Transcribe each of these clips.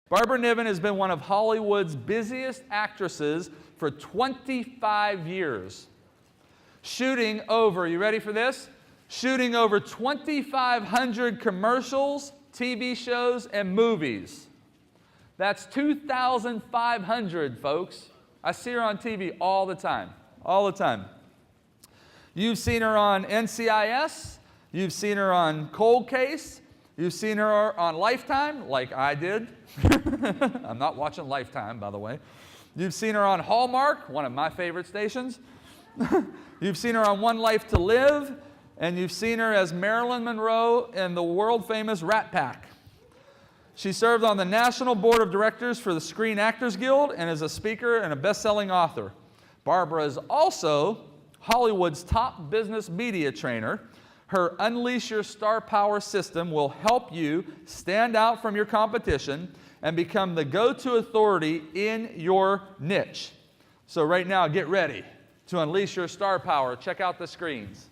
Barbara Niven has been one of Hollywood's busiest actresses for 25 years. Shooting over, you ready for this? Shooting over 2,500 commercials, TV shows, and movies. That's 2,500, folks. I see her on TV all the time, all the time. You've seen her on NCIS. You've seen her on Cold Case. You've seen her on Lifetime, like I did. I'm not watching Lifetime, by the way. You've seen her on Hallmark, one of my favorite stations. You've seen her on One Life to Live, and you've seen her as Marilyn Monroe in the world-famous Rat Pack. She served on the National Board of Directors for the Screen Actors Guild and is a speaker and a best-selling author. Barbara is also Hollywood's top business media trainer. Her Unleash Your Star Power system will help you stand out from your competition and become the go-to authority in your niche. So right now, get ready to unleash your star power. Check out the screens.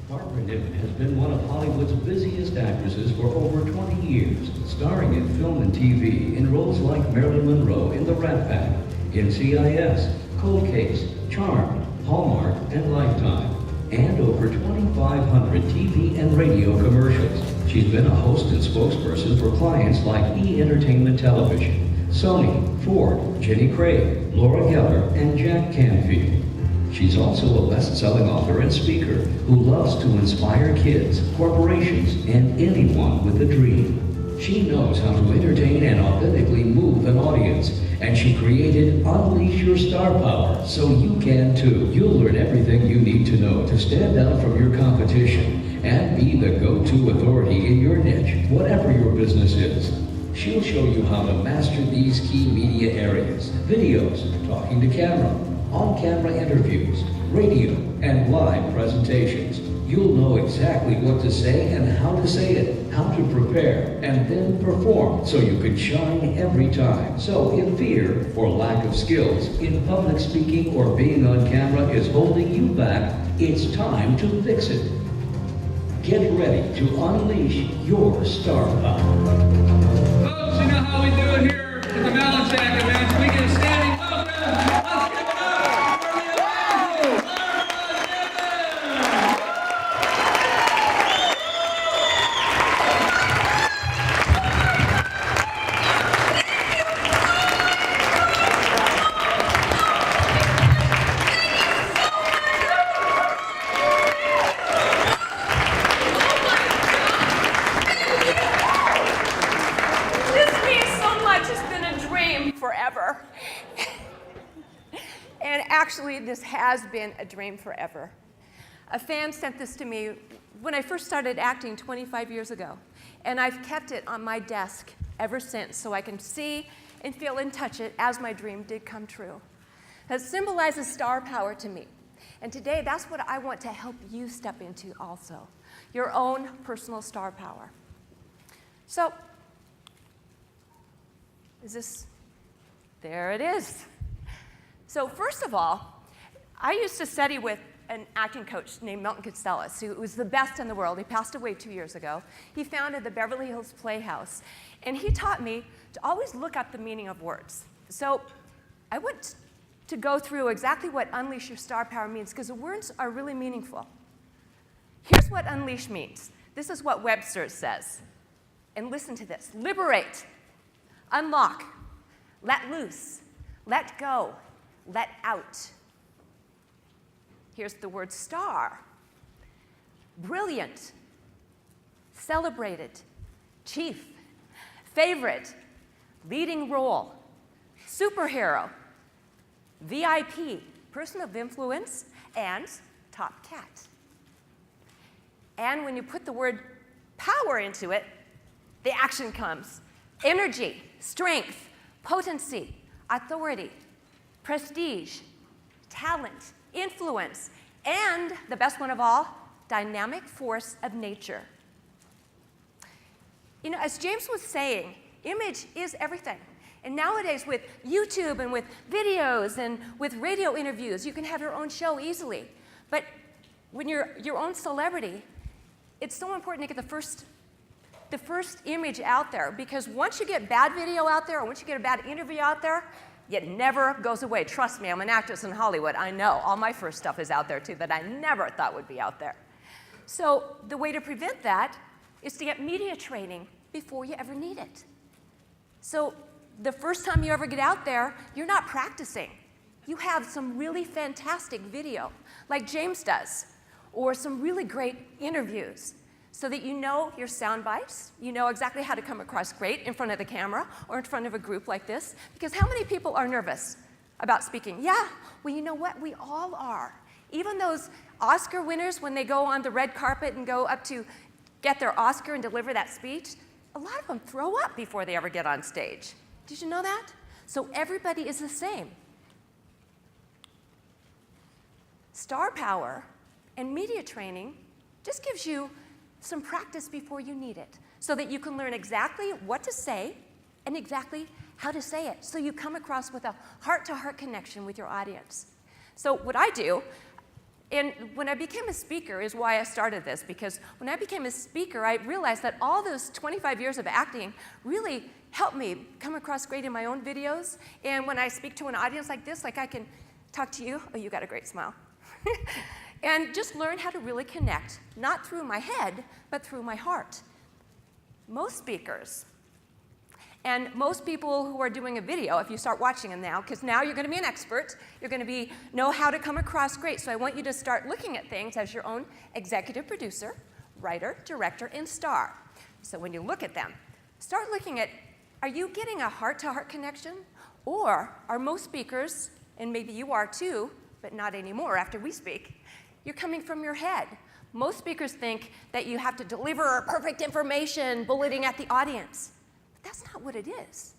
Barbara Niven has been one of Hollywood's busiest actresses for over 20 years, starring in film and TV in roles like Marilyn Monroe in The Rat Pack, NCIS, Cold Case, Charmed, Hallmark, and Lifetime, and over 2,500 TV and radio commercials. She's been a host and spokesperson for clients like E! Entertainment Television, Sony, Ford, Jenny Craig, Laura Geller, and Jack Canfield. She's also a best-selling author and speaker who loves to inspire kids, corporations, and anyone with a dream. She knows how to entertain and authentically move an audience, and she created Unleash Your Star Power so you can too. You'll learn everything you need to know to stand out from your competition and be the go-to authority in your niche, whatever your business is. She'll show you how to master these key media areas: videos, talking to camera, on-camera interviews, radio, and live presentations. You'll know exactly what to say and how to say it, how to prepare, and then perform so you can shine every time. So if fear or lack of skills in public speaking or being on camera is holding you back, it's time to fix it. Get ready to unleash your star power. Folks, you know how we do it here at the Mountain Jack events. We get a standing welcome. Let's give it up for the amazing Barbara Niven. Actually, this has been a dream forever. A fan sent this to me when I first started acting 25 years ago, and I've kept it on my desk ever since so I can see and feel and touch it as my dream did come true. It symbolizes star power to me, and today that's what I want to help you step into also, your own personal star power. So, there it is. So first of all, I used to study with an acting coach named Milton Costellas, who was the best in the world. He passed away 2 years ago. He founded the Beverly Hills Playhouse, and he taught me to always look up the meaning of words. So I want to go through exactly what Unleash Your Star Power means, because the words are really meaningful. Here's what unleash means. This is what Webster says. And listen to this. Liberate, unlock, let loose, let go, let out. Here's the word star. Brilliant, celebrated, chief, favorite, leading role, superhero, VIP, person of influence, and top cat. And when you put the word power into it, the action comes. Energy, strength, potency, authority, prestige, talent, influence, and the best one of all, dynamic force of nature. You know, as James was saying, image is everything. And nowadays with YouTube and with videos and with radio interviews, you can have your own show easily. But when you're your own celebrity, it's so important to get the first the first image out there, because once you get bad video out there, or once you get a bad interview out there, it never goes away. Trust me, I'm an actress in Hollywood. I know all my first stuff is out there too that I never thought would be out there. So the way to prevent that is to get media training before you ever need it. So the first time you ever get out there, you're not practicing. You have some really fantastic video, like James does, or some really great interviews, so that you know your sound bites, you know exactly how to come across great in front of the camera or in front of a group like this. Because how many people are nervous about speaking? Yeah, well, you know what? We all are. Even those Oscar winners, when they go on the red carpet and go up to get their Oscar and deliver that speech, a lot of them throw up before they ever get on stage. Did you know that? So everybody is the same. Star power and media training just gives you some practice before you need it, so that you can learn exactly what to say and exactly how to say it, so you come across with a heart-to-heart connection with your audience. So what I do, and when I became a speaker is why I started this, because when I became a speaker, I realized that all those 25 years of acting really helped me come across great in my own videos. And when I speak to an audience like this, like I can talk to you, oh, you got a great smile. And just learn how to really connect, not through my head, but through my heart. Most speakers, and most people who are doing a video, if you start watching them now, because now you're going to be an expert, you're going to know how to come across great. So I want you to start looking at things as your own executive producer, writer, director, and star. So when you look at them, start looking at, are you getting a heart-to-heart connection? Or are most speakers, and maybe you are too, but not anymore after we speak, you're coming from your head. Most speakers think that you have to deliver perfect information, bulleting at the audience. But that's not what it is.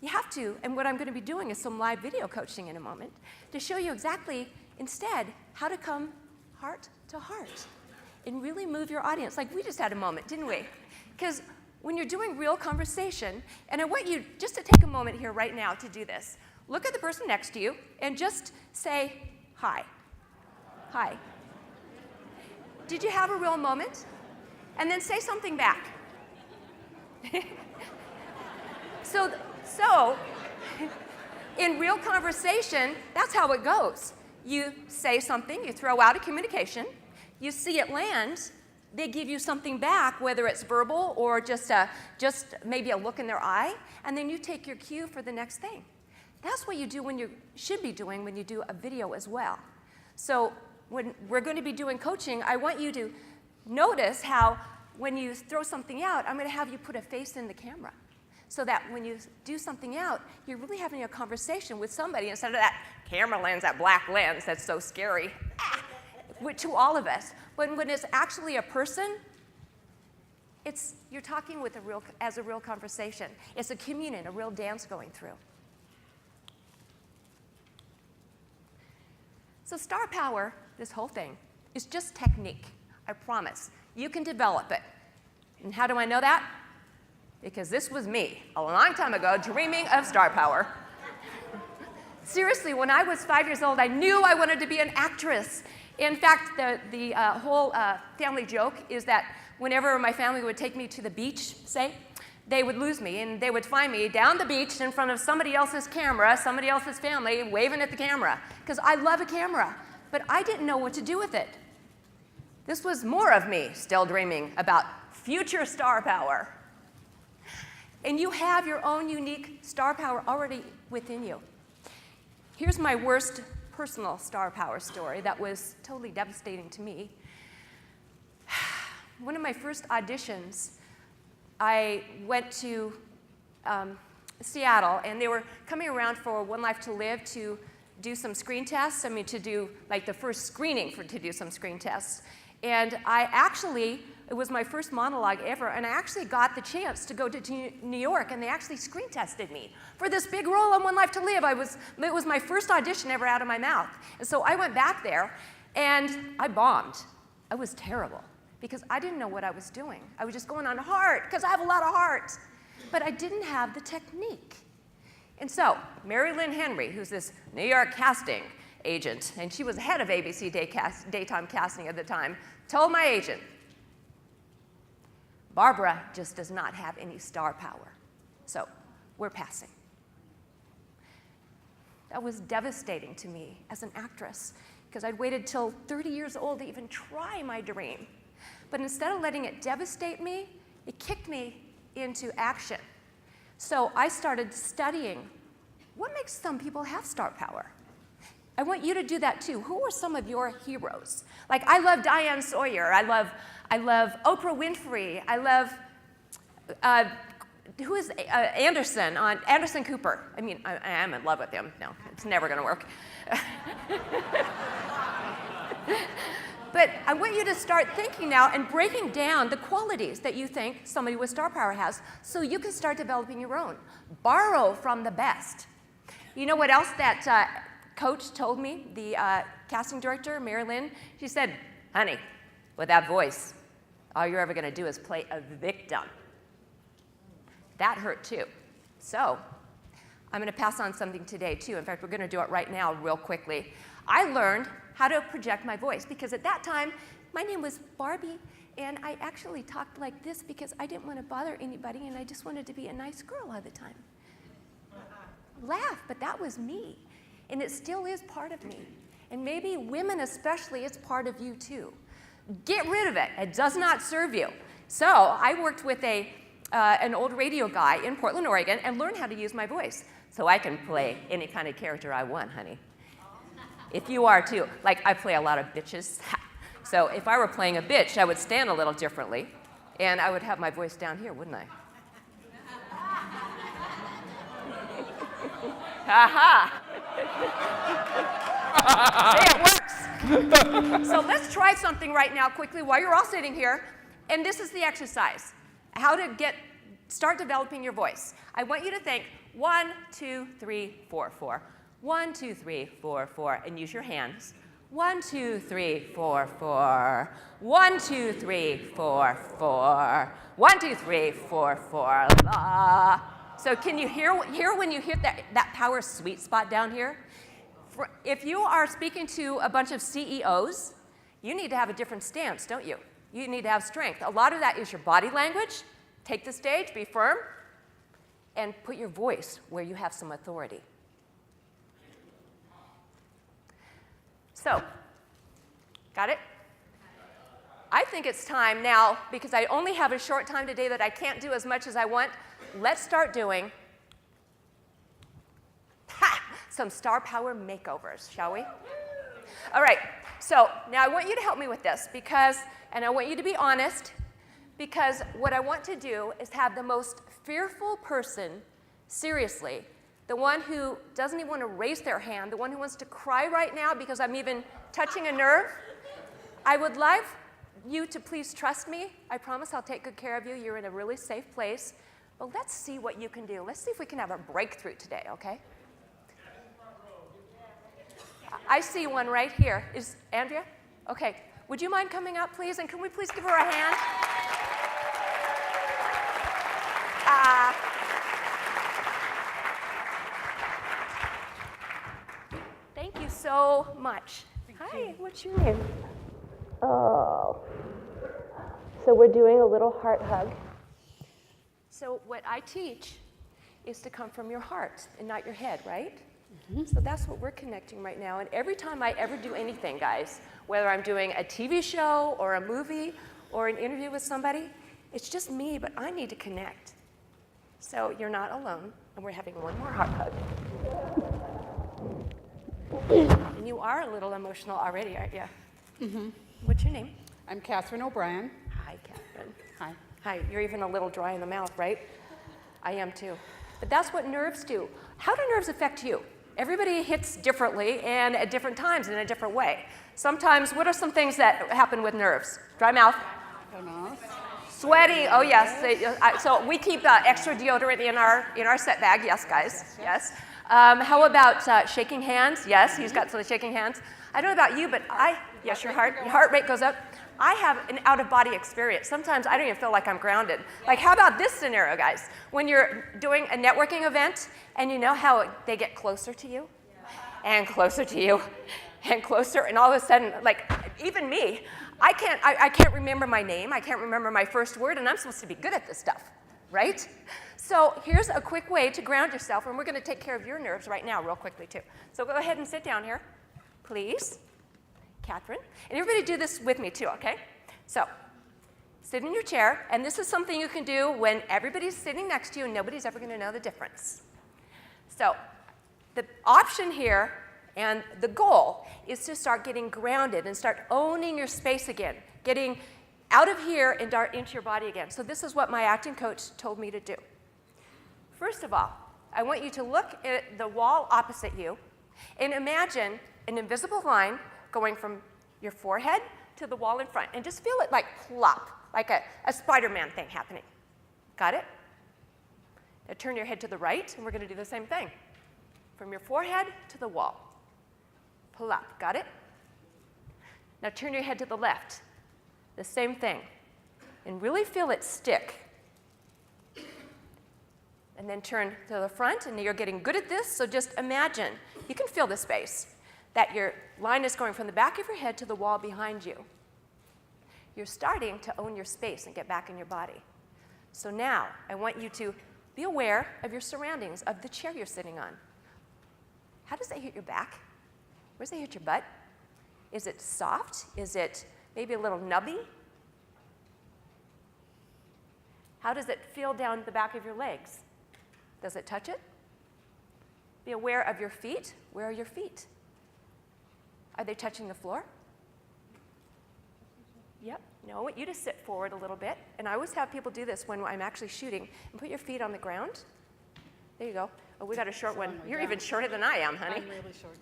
You have to, and what I'm going to be doing is some live video coaching in a moment to show you exactly, instead, how to come heart to heart and really move your audience. Like we just had a moment, didn't we? Because when you're doing real conversation, and I want you just to take a moment here right now to do this. Look at the person next to you and just say, hi. Hi. Did you have a real moment? And then say something back. So, in real conversation, that's how it goes. You say something, you throw out a communication, you see it land, they give you something back, whether it's verbal or just maybe a look in their eye, and then you take your cue for the next thing. That's what you do when you should be doing when you do a video as well. So when we're going to be doing coaching, I want you to notice how when you throw something out, I'm going to have you put a face in the camera, so that when you do something out, you're really having a conversation with somebody instead of that camera lens, that black lens that's so scary to all of us. But when it's actually a person, you're talking with as a real conversation. It's a communion, a real dance going through. So star power, this whole thing, is just technique. I promise. You can develop it. And how do I know that? Because this was me a long time ago dreaming of star power. Seriously, when I was 5 years old, I knew I wanted to be an actress. In fact, the whole family joke is that whenever my family would take me to the beach, say, they would lose me, and they would find me down the beach in front of somebody else's camera, somebody else's family, waving at the camera. Because I love a camera, but I didn't know what to do with it. This was more of me still dreaming about future star power. And you have your own unique star power already within you. Here's my worst personal star power story that was totally devastating to me. One of my first auditions, I went to Seattle, and they were coming around for One Life to Live to do some screen tests. I mean, to do like the first screening to do some screen tests. And it was my first monologue ever, and I actually got the chance to go to New York, and they actually screen tested me for this big role on One Life to Live. It was my first audition ever out of my mouth. And so I went back there, and I bombed. I was terrible, because I didn't know what I was doing. I was just going on heart, because I have a lot of heart. But I didn't have the technique. And so Mary Lynn Henry, who's this New York casting agent, and she was head of ABC daytime casting at the time, told my agent, Barbara just does not have any star power. So we're passing. That was devastating to me as an actress because I'd waited till 30 years old to even try my dream. But instead of letting it devastate me, it kicked me into action. So I started studying what makes some people have star power. I want you to do that too. Who are some of your heroes? Like, I love Diane Sawyer. I love Oprah Winfrey. I love, who is Anderson Cooper. I mean, I am in love with him. No, it's never going to work. But I want you to start thinking now and breaking down the qualities that you think somebody with star power has so you can start developing your own. Borrow from the best. You know what else that coach told me, the casting director, Mary Lynn? She said, honey, with that voice, all you're ever going to do is play a victim. That hurt too. So I'm going to pass on something today too. In fact, we're going to do it right now real quickly. I learned how to project my voice because at that time, my name was Barbie, and I actually talked like this because I didn't want to bother anybody, and I just wanted to be a nice girl all the time. Laugh, but that was me, and it still is part of me. And maybe women especially, it's part of you too. Get rid of it. It does not serve you. So I worked with an old radio guy in Portland, Oregon, and learned how to use my voice. So I can play any kind of character I want, honey. If you are too. Like, I play a lot of bitches. So if I were playing a bitch, I would stand a little differently, and I would have my voice down here, wouldn't I? Ha-ha! It works. So let's try something right now quickly while you're all sitting here. And this is the exercise, how to start developing your voice. I want you to think 1, 2, 3, 4, 4. 1, 2, 3, 4, 4, and use your hands. 1, 2, 3, 4, 4. 1, 2, 3, 4, 4. 1, 2, 3, 4, 4. La. So can you hear when you hit that power sweet spot down here? If you are speaking to a bunch of CEOs, you need to have a different stance, don't you? You need to have strength. A lot of that is your body language. Take the stage, be firm, and put your voice where you have some authority. So, got it? I think it's time now, because I only have a short time today that I can't do as much as I want. Let's start doing some star power makeovers, shall we? All right, so now I want you to help me with this and I want you to be honest, because what I want to do is have the most fearful person, seriously, the one who doesn't even want to raise their hand, the one who wants to cry right now because I'm even touching a nerve. I would love you to please trust me. I promise I'll take good care of you. You're in a really safe place. But let's see what you can do. Let's see if we can have a breakthrough today, okay? I see one right here. Is Andrea? Okay. Would you mind coming up, please? And can we please give her a hand? Thank you so much. Hi, what's your name? Oh. So we're doing a little heart hug. So what I teach is to come from your heart and not your head, right? Mm-hmm. So that's what we're connecting right now. And every time I ever do anything, guys, whether I'm doing a TV show or a movie or an interview with somebody, it's just me, but I need to connect. So you're not alone, and we're having one more heart hug. And you are a little emotional already, aren't you? Mm-hmm. What's your name? I'm Catherine O'Brien. Hi, Catherine. Hi. Hi, you're even a little dry in the mouth, right? I am too. But that's what nerves do. How do nerves affect you? Everybody hits differently and at different times in a different way. Sometimes, what are some things that happen with nerves? Dry mouth? Dry mouth. Sweaty, oh yes. So we keep extra deodorant in our set bag, yes guys, yes. How about shaking hands? Yes, he's got some shaking hands. I don't know about you, but yes, your heart rate goes up. I have an out-of-body experience. Sometimes I don't even feel like I'm grounded. Like, how about this scenario, guys? When you're doing a networking event, and you know how they get closer to you, and closer to you, and closer, and all of a sudden, like, even me, I can't remember my name, I can't remember my first word, and I'm supposed to be good at this stuff, right? So here's a quick way to ground yourself, and we're going to take care of your nerves right now real quickly too. So go ahead and sit down here, please, Catherine. And everybody do this with me too, okay? So sit in your chair, and this is something you can do when everybody's sitting next to you and nobody's ever going to know the difference. So the option here and the goal is to start getting grounded and start owning your space again, getting out of here and into your body again. So this is what my acting coach told me to do. First of all, I want you to look at the wall opposite you and imagine an invisible line going from your forehead to the wall in front, and just feel it like plop, like a Spider-Man thing happening. Got it? Now turn your head to the right, and we're going to do the same thing. From your forehead to the wall. Pull up. Got it? Now turn your head to the left. The same thing. And really feel it stick. And then turn to the front, and you're getting good at this, so just imagine, you can feel the space, that your line is going from the back of your head to the wall behind you. You're starting to own your space and get back in your body. So now, I want you to be aware of your surroundings, of the chair you're sitting on. How does that hit your back? Where does it hit your butt? Is it soft? Is it maybe a little nubby? How does it feel down the back of your legs? Does it touch it? Be aware of your feet. Where are your feet? Are they touching the floor? Yep. No, I want you to sit forward a little bit. And I always have people do this when I'm actually shooting. And put your feet on the ground. There you go. Oh, we got a short one. You're even shorter than I am, honey. I'm really short.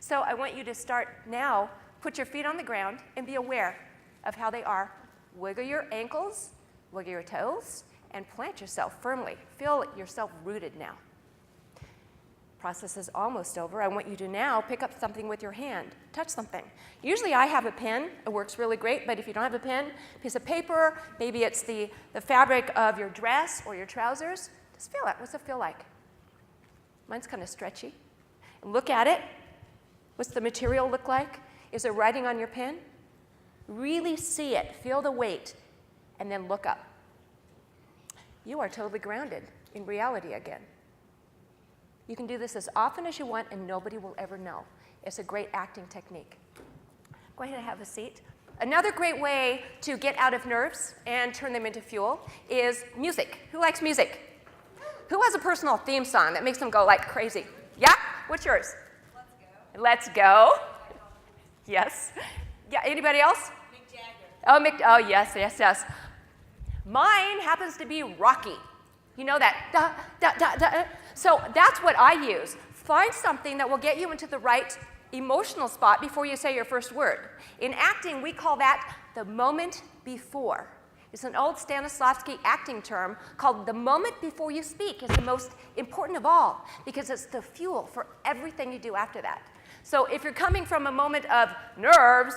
So I want you to start now, put your feet on the ground and be aware of how they are. Wiggle your ankles, wiggle your toes, and plant yourself firmly. Feel yourself rooted now. Process is almost over. I want you to now pick up something with your hand. Touch something. Usually I have a pen. It works really great, but if you don't have a pen, piece of paper, maybe it's the fabric of your dress or your trousers, just feel it. What's it feel like? Mine's kind of stretchy. Look at it. What's the material look like? Is there writing on your pen? Really see it. Feel the weight. And then look up. You are totally grounded in reality again. You can do this as often as you want, and nobody will ever know. It's a great acting technique. Go ahead and have a seat. Another great way to get out of nerves and turn them into fuel is music. Who likes music? Who has a personal theme song that makes them go like crazy? Yeah? What's yours? Let's Go. Yes. Yeah, anybody else? Mick Jagger. Oh, yes. Mine happens to be Rocky. You know that da, da, da, da. So that's what I use. Find something that will get you into the right emotional spot before you say your first word. In acting, we call that the moment before. It's an old Stanislavski acting term called the moment before you speak is the most important of all because it's the fuel for everything you do after that. So if you're coming from a moment of nerves,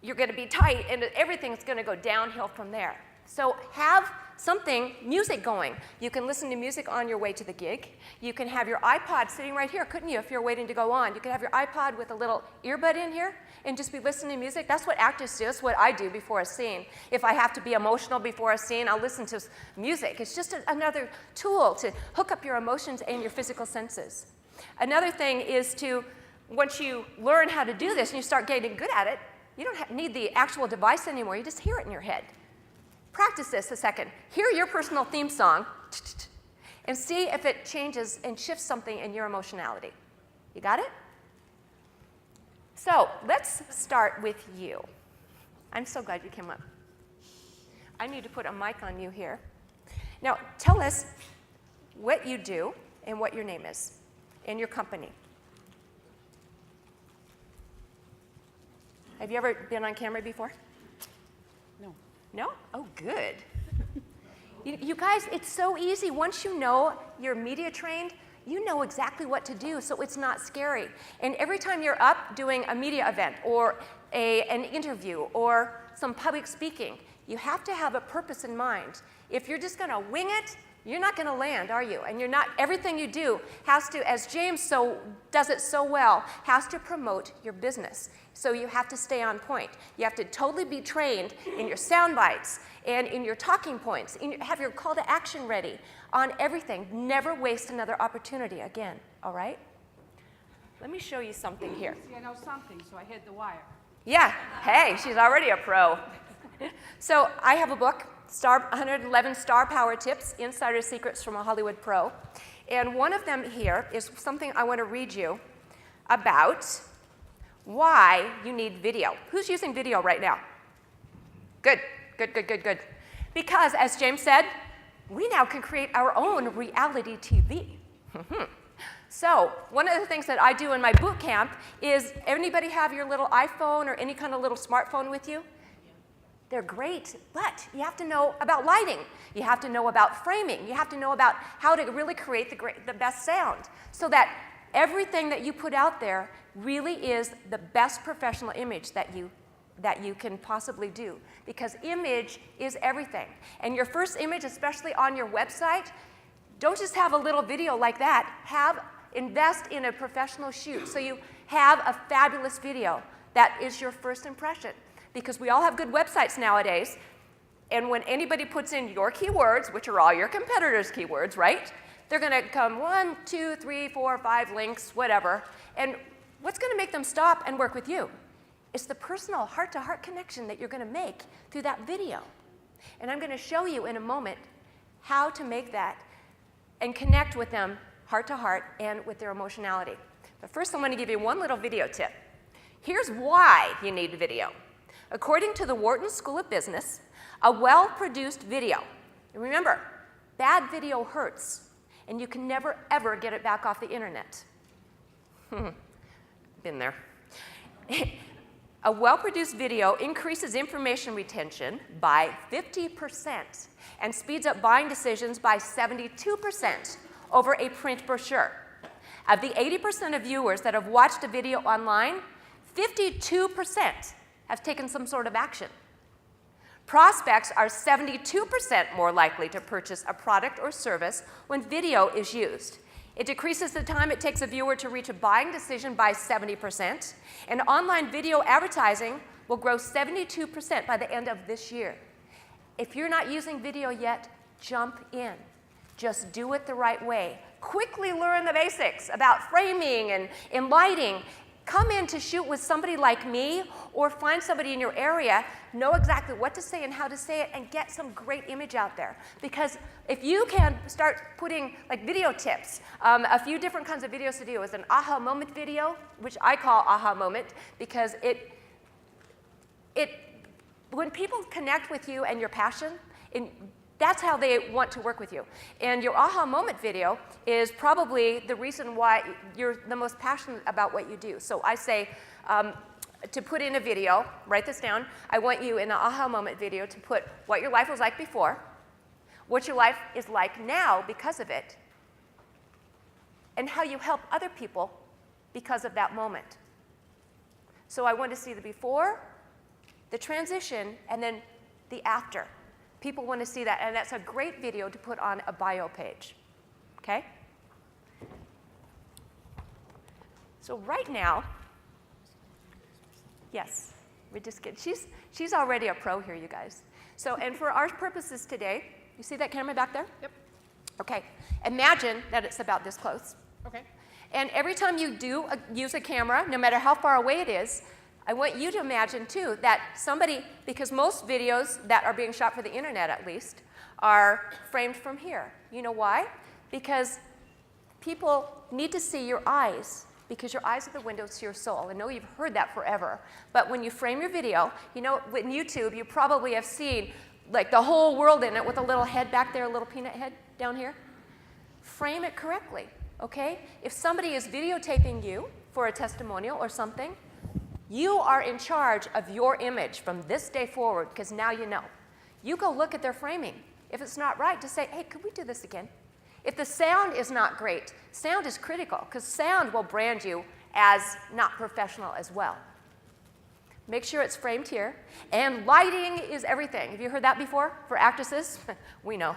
you're going to be tight and everything's going to go downhill from there. So have something, music going. You can listen to music on your way to the gig. You can have your iPod sitting right here, couldn't you, if you're waiting to go on? You could have your iPod with a little earbud in here and just be listening to music. That's what actors do. That's what I do before a scene. If I have to be emotional before a scene, I'll listen to music. It's just another tool to hook up your emotions and your physical senses. Another thing is to, once you learn how to do this and you start getting good at it, you don't need the actual device anymore. You just hear it in your head. Practice this a second. Hear your personal theme song and see if it changes and shifts something in your emotionality. You got it? So let's start with you. I'm so glad you came up. I need to put a mic on you here. Now, tell us what you do and what your name is and your company. Have you ever been on camera before? No. No? Oh, good. You guys, it's so easy. Once you know you're media trained, you know exactly what to do, so it's not scary. And every time you're up doing a media event or an interview or some public speaking, You have to have a purpose in mind. If you're just going to wing it, you're not going to land, are you? And you're not, everything you do has to, as James does it so well, has to promote your business. So you have to stay on point. You have to totally be trained in your sound bites and in your talking points. Have your call to action ready on everything. Never waste another opportunity again, all right? Let me show you something here. See, I know something, so I hit the wire. Yeah, hey, she's already a pro. So I have a book, 111 Star Power Tips, Insider Secrets from a Hollywood Pro. And one of them here is something I want to read you about why you need video. Who's using video right now? Good, good, good, good, good. Because, as James said, we now can create our own reality TV. So one of the things that I do in my boot camp is, anybody have your little iPhone or any kind of little smartphone with you? They're great, but you have to know about lighting. You have to know about framing. You have to know about how to really create the best sound so that everything that you put out there really is the best professional image that you can possibly do, because image is everything. And your first image, especially on your website, don't just have a little video like that. Invest in a professional shoot so you have a fabulous video that is your first impression. Because we all have good websites nowadays, and when anybody puts in your keywords, which are all your competitors' keywords, right? They're going to come 1, 2, 3, 4, 5 links, whatever. And what's going to make them stop and work with you? It's the personal heart-to-heart connection that you're going to make through that video. And I'm going to show you in a moment how to make that and connect with them heart-to-heart and with their emotionality. But first, I'm going to give you one little video tip. Here's why you need video. According to the Wharton School of Business, a well-produced video, and remember, bad video hurts, and you can never, ever get it back off the internet. Been there. A well-produced video increases information retention by 50% and speeds up buying decisions by 72% over a print brochure. Of the 80% of viewers that have watched a video online, 52% have taken some sort of action. Prospects are 72% more likely to purchase a product or service when video is used. It decreases the time it takes a viewer to reach a buying decision by 70%, and online video advertising will grow 72% by the end of this year. If you're not using video yet, jump in. Just do it the right way. Quickly learn the basics about framing and lighting. Come in to shoot with somebody like me, or find somebody in your area, know exactly what to say and how to say it, and get some great image out there. Because if you can start putting like video tips, a few different kinds of videos to do is an aha moment video, which I call aha moment, because when people connect with you and your passion, that's how they want to work with you. And your aha moment video is probably the reason why you're the most passionate about what you do. So I say, to put in a video, write this down, I want you in the aha moment video to put what your life was like before, what your life is like now because of it, and how you help other people because of that moment. So I want to see the before, the transition, and then the after. People want to see that, and that's a great video to put on a bio page, okay? So right now, yes, we're just kidding. She's already a pro here, you guys. So, and for our purposes today, you see that camera back there? Yep. Okay, imagine that it's about this close. Okay. And every time you do use a camera, no matter how far away it is, I want you to imagine, too, that somebody, because most videos that are being shot for the internet, at least, are framed from here. You know why? Because people need to see your eyes, because your eyes are the windows to your soul. I know you've heard that forever. But when you frame your video, you know, with YouTube, you probably have seen like the whole world in it with a little head back there, a little peanut head down here. Frame it correctly, okay? If somebody is videotaping you for a testimonial or something, you are in charge of your image from this day forward, because now you know. You go look at their framing. If it's not right, just say, hey, could we do this again? If the sound is not great, sound is critical, because sound will brand you as not professional as well. Make sure it's framed here. And lighting is everything. Have you heard that before for actresses? We know.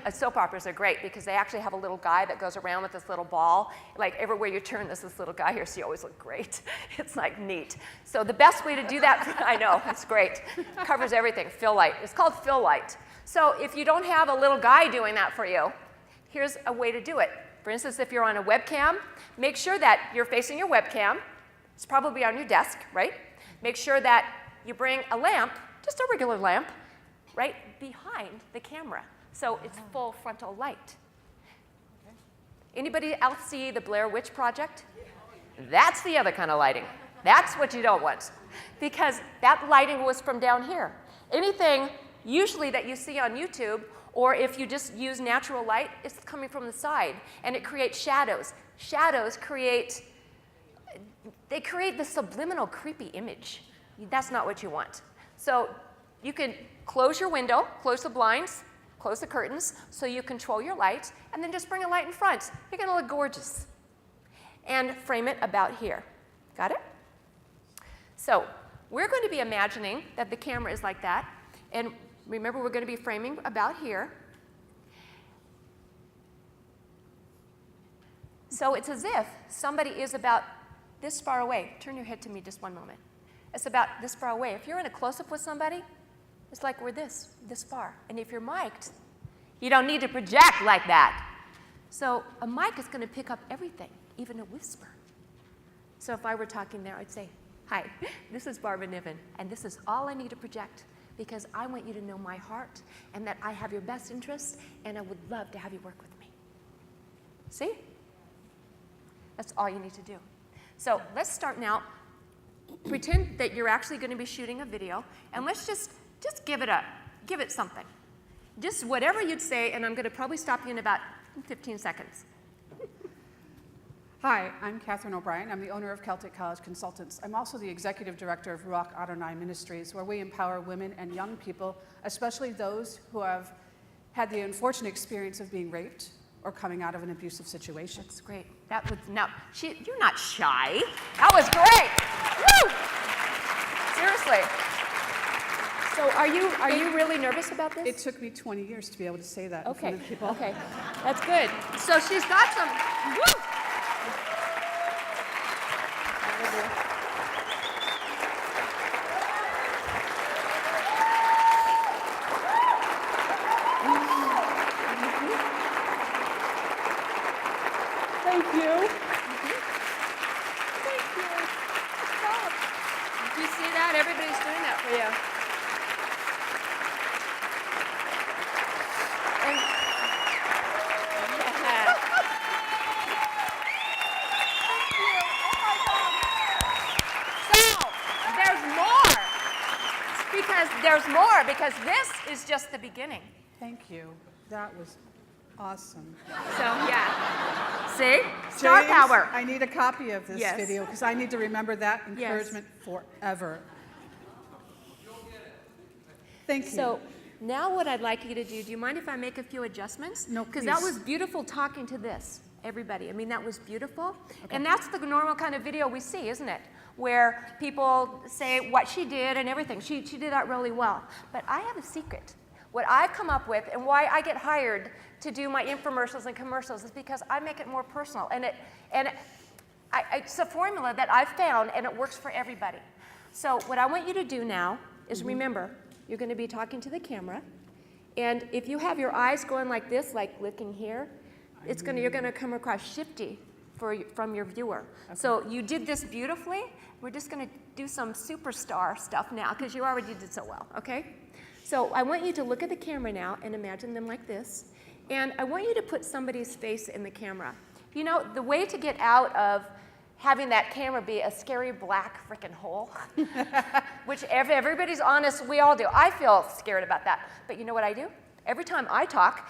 Soap operas are great because they actually have a little guy that goes around with this little ball. Like everywhere you turn, there's this little guy here, so you always look great. It's like neat. So the best way to do that, I know, it's great. Covers everything, fill light. It's called fill light. So if you don't have a little guy doing that for you, here's a way to do it. For instance, if you're on a webcam, make sure that you're facing your webcam. It's probably on your desk, right? Make sure that you bring a lamp, just a regular lamp, right behind the camera. So it's full frontal light. Anybody else see the Blair Witch Project? That's the other kind of lighting. That's what you don't want. Because that lighting was from down here. Anything usually that you see on YouTube, or if you just use natural light, it's coming from the side. And it creates shadows. Shadows create the subliminal creepy image. That's not what you want. So you can close your window, close the blinds, close the curtains, so you control your light, and then just bring a light in front. You're going to look gorgeous. And frame it about here. Got it? So we're going to be imagining that the camera is like that. And remember, we're going to be framing about here. So it's as if somebody is about this far away. Turn your head to me just one moment. It's about this far away. If you're in a close-up with somebody, it's like we're this far. And if you're mic'd, you don't need to project like that. So a mic is going to pick up everything, even a whisper. So if I were talking there, I'd say, hi, this is Barbara Niven, and this is all I need to project because I want you to know my heart and that I have your best interests, and I would love to have you work with me. See? That's all you need to do. So let's start now. Pretend that you're actually going to be shooting a video, and let's just give it something. Just whatever you'd say, and I'm going to probably stop you in about 15 seconds. Hi, I'm Catherine O'Brien. I'm the owner of Celtic College Consultants. I'm also the executive director of Ruach Adonai Ministries, where we empower women and young people, especially those who have had the unfortunate experience of being raped or coming out of an abusive situation. That's great. That was you're not shy. That was great. Woo! Seriously. So are you really nervous about this? It took me 20 years to be able to say that in front of people. Okay. That's good. So she's got some. Woo! Thank you. Thank you. Stop. Do you see that? Everybody's doing that for you. And, yeah. Thank you. Oh my God. So, there's more because this is just the beginning. Thank you. That was awesome. So, yeah. See? Star James, power. I need a copy of this Yes. video because I need to remember that Yes. encouragement forever. Thank you. So now what I'd like you to do you mind if I make a few adjustments? No, because that please. was beautiful talking to this, everybody. I mean, that was beautiful. Okay. And that's the normal kind of video we see, isn't it? Where people say what she did and everything. She did that really well. But I have a secret. What I've come up with and why I get hired to do my infomercials and commercials is because I make it more personal. It's a formula that I've found, and it works for everybody. So what I want you to do now is remember, you're going to be talking to the camera. And if you have your eyes going like this, like looking here, you're going to come across shifty from your viewer. Okay. So you did this beautifully. We're just going to do some superstar stuff now because you already did so well, okay? So I want you to look at the camera now and imagine them like this. And I want you to put somebody's face in the camera. You know, the way to get out of having that camera be a scary black frickin' hole, which if everybody's honest, we all do. I feel scared about that. But you know what I do? Every time I talk,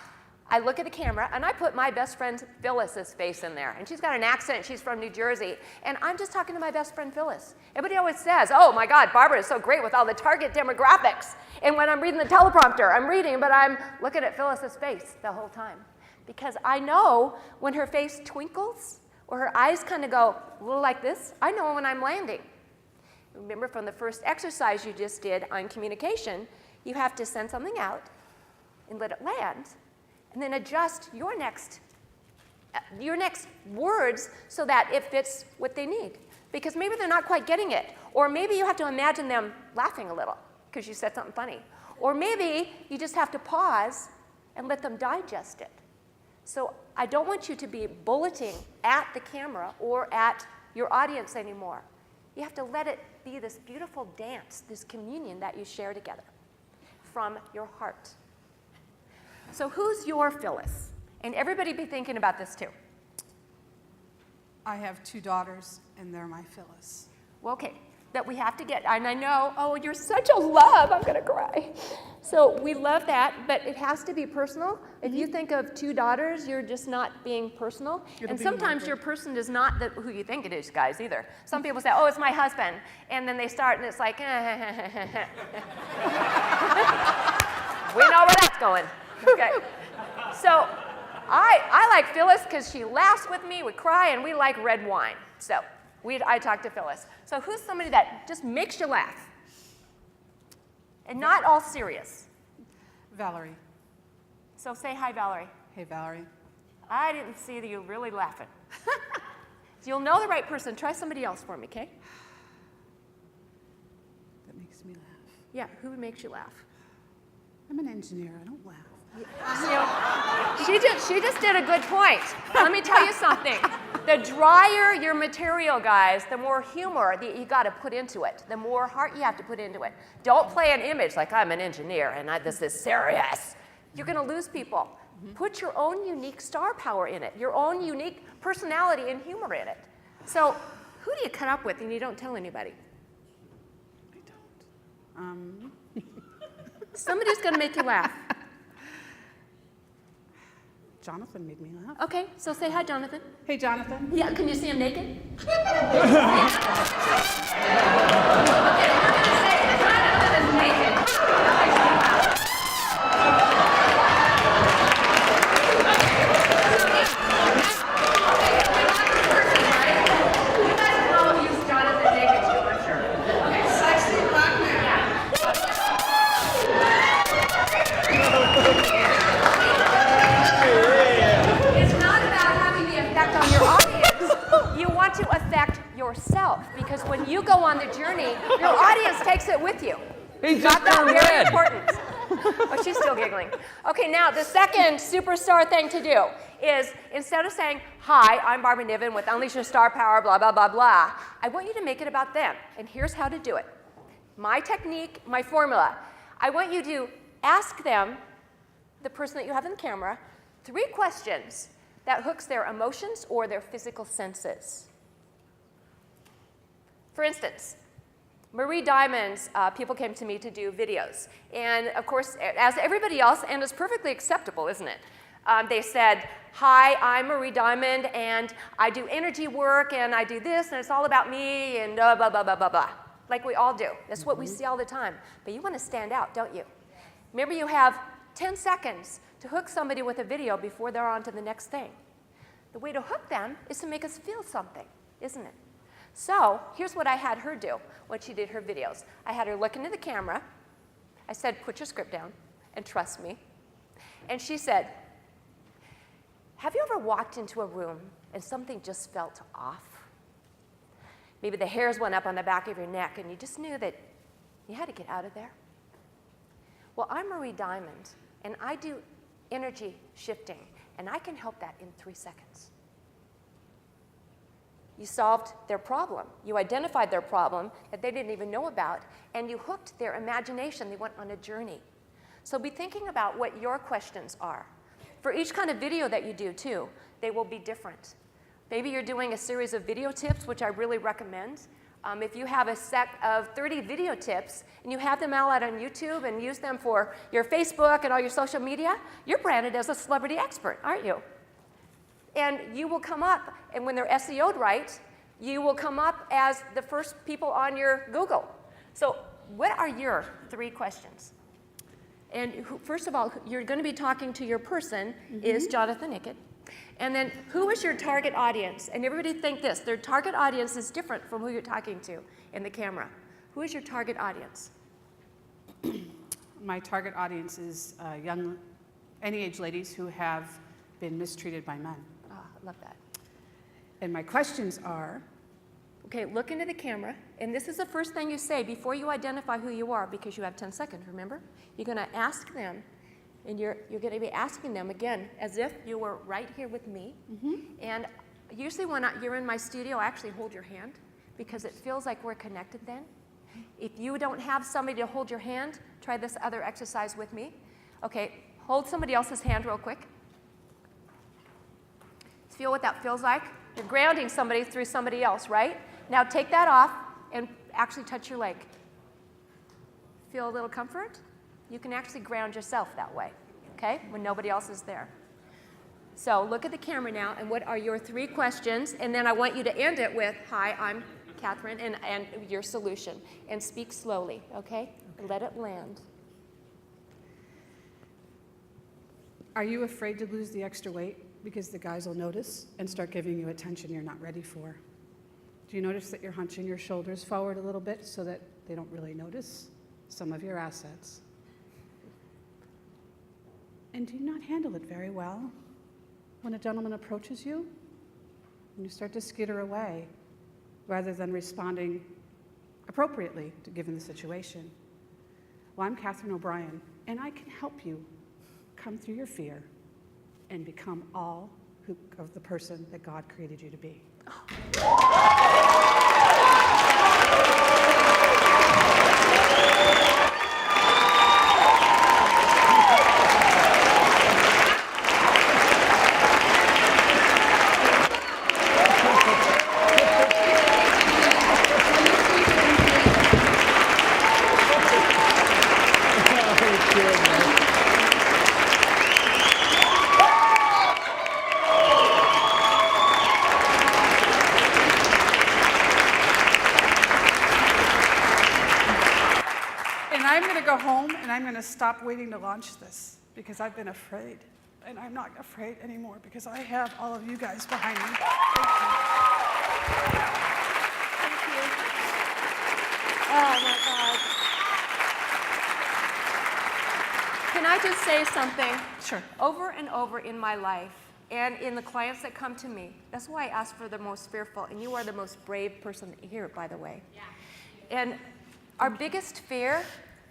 I look at the camera and I put my best friend Phyllis's face in there. And she's got an accent, she's from New Jersey. And I'm just talking to my best friend Phyllis. Everybody always says, oh my God, Barbara is so great with all the target demographics. And when I'm reading the teleprompter, I'm reading, but I'm looking at Phyllis's face the whole time. Because I know when her face twinkles or her eyes kind of go a little like this, I know when I'm landing. remember from the first exercise you just did on communication, you have to send something out and let it land, and then adjust your next words so that it fits what they need. Because maybe they're not quite getting it. Or maybe you have to imagine them laughing a little because you said something funny. Or maybe you just have to pause and let them digest it. So I don't want you to be bulleting at the camera or at your audience anymore. You have to let it be this beautiful dance, this communion that you share together from your heart. So who's your Phyllis? And everybody be thinking about this too. I have 2 daughters, and they're my Phyllis. Well, okay, that we have to get, and I know, oh, you're such a love, I'm gonna cry. So we love that, but it has to be personal. If you think of 2 daughters, you're just not being personal. It'll And be sometimes your person is not who you think it is, guys, either. Some people say, oh, it's my husband, and then they start, and it's like, we know where that's going. Okay, so I like Phyllis because she laughs with me, we cry, and we like red wine. So I talk to Phyllis. So who's somebody that just makes you laugh? And not all serious. Valerie. So say hi, Valerie. Hey, Valerie. I didn't see you really laughing. So you'll know the right person. Try somebody else for me, okay? That makes me laugh. Yeah, who makes you laugh? I'm an engineer. I don't laugh. You know, she just did a good point. Let me tell you something. The drier your material, guys, the more humor that you got to put into it, the more heart you have to put into it. Don't play an image like I'm an engineer and this is serious. You're going to lose people. Put your own unique star power in it, your own unique personality and humor in it. So who do you cut up with and you don't tell anybody? I don't. Somebody's going to make you laugh. Jonathan made me laugh. Okay, so say hi, Jonathan. Hey, Jonathan. Yeah, can you see him naked? Okay, we're going to say Jonathan is naked. You guys can all use Jonathan naked too, I'm sure. Okay, sexy black man. It's not about having the effect on your audience. You want to affect yourself because when you go on the journey, your audience takes it with you. He Got just that? turned Very red. important. Oh, she's still giggling. Okay, now the second superstar thing to do is instead of saying, hi, I'm Barbara Niven with Unleash Your Star Power, blah, blah, blah, blah, I want you to make it about them. And here's how to do it. My technique, my formula. I want you to ask them, the person that you have in the camera, 3 questions that hooks their emotions or their physical senses. For instance, Marie Diamond's people came to me to do videos. And of course, as everybody else, and it's perfectly acceptable, isn't it? They said, hi, I'm Marie Diamond, and I do energy work, and I do this, and it's all about me, and blah, blah, blah, blah, blah, blah. Like we all do. That's what we see all the time. But you want to stand out, don't you? Remember, you have 10 seconds to hook somebody with a video before they're on to the next thing. The way to hook them is to make us feel something, isn't it? So here's what I had her do when she did her videos. I had her look into the camera. I said, put your script down and trust me. And she said, have you ever walked into a room and something just felt off? Maybe the hairs went up on the back of your neck and you just knew that you had to get out of there. Well, I'm Marie Diamond, and I do energy shifting, and I can help that in 3 seconds. You solved their problem. You identified their problem that they didn't even know about, and you hooked their imagination. They went on a journey. So be thinking about what your questions are. For each kind of video that you do, too, they will be different. Maybe you're doing a series of video tips, which I really recommend. If you have a set of 30 video tips and you have them all out on YouTube and use them for your Facebook and all your social media, you're branded as a celebrity expert, aren't you? And you will come up, and when they're SEO'd right, you will come up as the first people on your Google. So what are your 3 questions? And first of all, you're going to be talking to your person is Jonathan Nickett. And then who is your target audience? And everybody think this, their target audience is different from who you're talking to in the camera. Who is your target audience? My target audience is young, any age ladies who have been mistreated by men. Oh, I love that. And my questions are, Okay, look into the camera, and this is the first thing you say before you identify who you are, because you have 10 seconds, remember? You're going to ask them, and you're going to be asking them again as if you were right here with me. And usually when you're in my studio, I actually hold your hand because it feels like we're connected then. If you don't have somebody to hold your hand, try this other exercise with me. Okay, hold somebody else's hand real quick. Feel what that feels like? You're grounding somebody through somebody else, right? Now take that off and actually touch your leg. Feel a little comfort? You can actually ground yourself that way, okay, when nobody else is there. So look at the camera now, and what are your 3 questions? And then I want you to end it with, hi, I'm Catherine, and your solution. And speak slowly, okay? Let it land. are you afraid to lose the extra weight because the guys will notice and start giving you attention you're not ready for? Do you notice that you're hunching your shoulders forward a little bit so that they don't really notice some of your assets? And do you not handle it very well when a gentleman approaches you and you start to skitter away rather than responding appropriately to given the situation? Well, I'm Catherine O'Brien, and I can help you come through your fear and become all of the person that God created you to be. I'm going to stop waiting to launch this because I've been afraid, and I'm not afraid anymore because I have all of you guys behind me. Thank you. Oh my God. Can I just say something? Sure. Over and over in my life and in the clients that come to me, that's why I ask for the most fearful, and you are the most brave person here, by the way. Yeah. And our biggest fear,